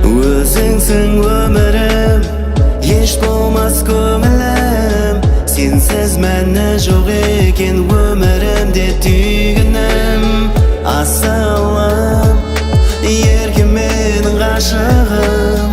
Өзіңсің өмірім, еш болмас көңілім. Сенсіз мәні жоқ екен өмірімде түйгенім. Асылым, еркем менің ғашығым.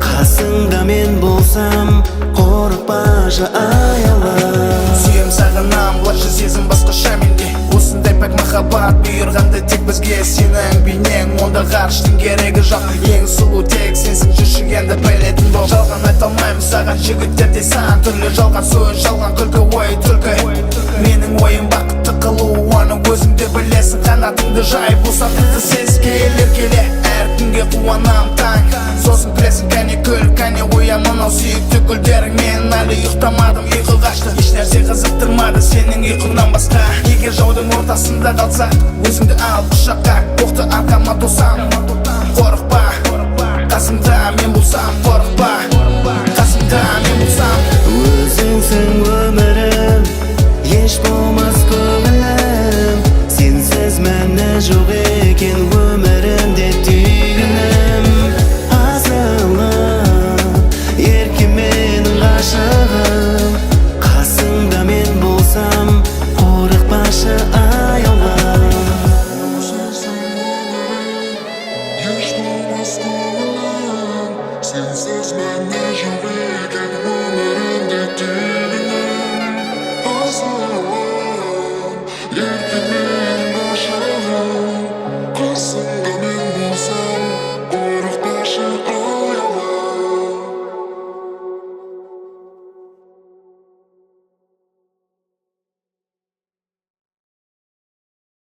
Қасыңда мен болсам, қорықпашы аялым. Сүйем сағынам, бұлашы сезім басқаша менде. Осындай пәк махаббат бұйырғанда тек бізге. Сенің бейнең, онда ғарыштың керегі жоқ. Ең сұлу тек сенсің, жүршігенді білетін бол. Жалған айта алмаймын саған жігіттерде сан түрлі. Жалған сөз, жалған күлкі, ой түлкі. Менің ойым бақытты қылу, оны өзіңде білесің. Қанатыңды жай, бұл сатыңды сез келер келе. Әр күнге қуанам таң, сосын білесің кәне күл, кәне оямын ау сүйікті гүлдерің. Мен әлі ұйықтамадым, ұйқы қашты, еш нәрсе қызықтырмады сенің ұйқыңнан басқа. Егер жаудың ортасында қалса, өзіңді ал құшаққа, оқты арқама тосам. Қорықпа, қасымда мен болсам, қорықпа, қасымда мен болсам. Өзіңсің